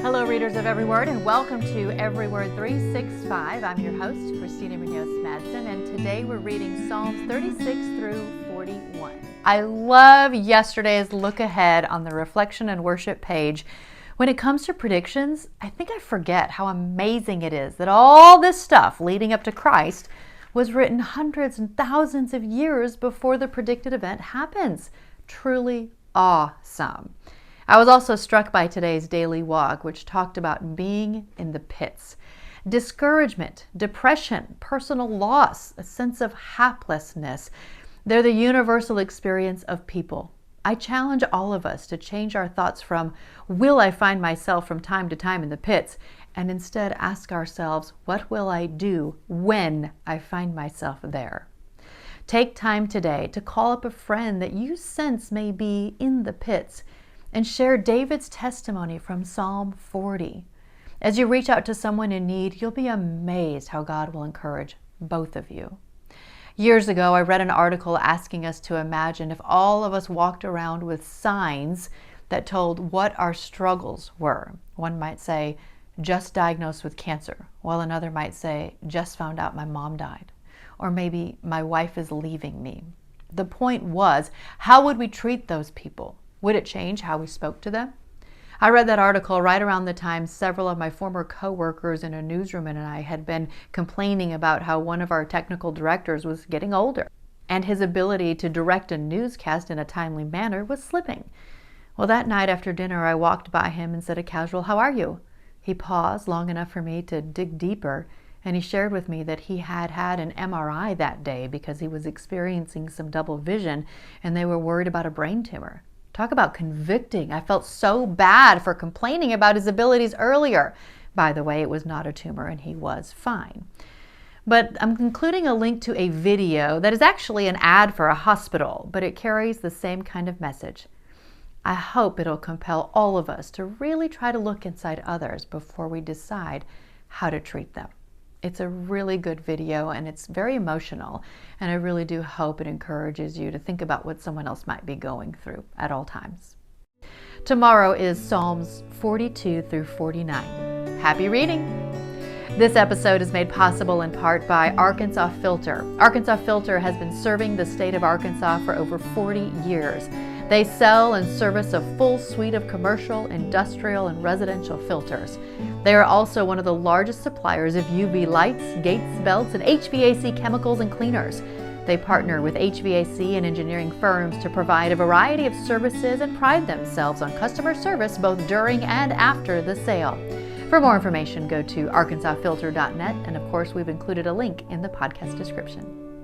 Hello, readers of Every Word, and welcome to Every Word 365. I'm your host, Christina Munoz Madsen, and today we're reading Psalms 36 through 41. I love yesterday's look ahead on the Reflection and Worship page. When it comes to predictions, I think I forget how amazing it is that all this stuff leading up to Christ was written hundreds and thousands of years before the predicted event happens. Truly awesome. I was also struck by today's daily walk, which talked about being in the pits. Discouragement, depression, personal loss, a sense of haplessness. They're the universal experience of people. I challenge all of us to change our thoughts from, will I find myself from time to time in the pits? And instead ask ourselves, what will I do when I find myself there? Take time today to call up a friend that you sense may be in the pits and share David's testimony from Psalm 40. As you reach out to someone in need, you'll be amazed how God will encourage both of you. Years ago, I read an article asking us to imagine if all of us walked around with signs that told what our struggles were. One might say, just diagnosed with cancer, while another might say, just found out my mom died, or maybe my wife is leaving me. The point was, how would we treat those people? Would it change how we spoke to them? I read that article right around the time several of my former co-workers in a newsroom and I had been complaining about how one of our technical directors was getting older and his ability to direct a newscast in a timely manner was slipping. Well, that night after dinner, I walked by him and said a casual, "How are you?" He paused long enough for me to dig deeper, and he shared with me that he had had an MRI that day because he was experiencing some double vision and they were worried about a brain tumor. Talk about convicting. I felt so bad for complaining about his abilities earlier. By the way, it was not a tumor and he was fine. But I'm including a link to a video that is actually an ad for a hospital, but it carries the same kind of message. I hope it'll compel all of us to really try to look inside others before we decide how to treat them. It's a really good video and it's very emotional, and I really do hope it encourages you to think about what someone else might be going through at all times. Tomorrow is Psalms 42 through 49. Happy reading! This episode is made possible in part by Arkansas Filter. Arkansas Filter has been serving the state of Arkansas for over 40 years. They sell and service a full suite of commercial, industrial, and residential filters. They are also one of the largest suppliers of UV lights, gates, belts, and HVAC chemicals and cleaners. They partner with HVAC and engineering firms to provide a variety of services and pride themselves on customer service both during and after the sale. For more information, go to arkansasfilter.net, and of course, we've included a link in the podcast description.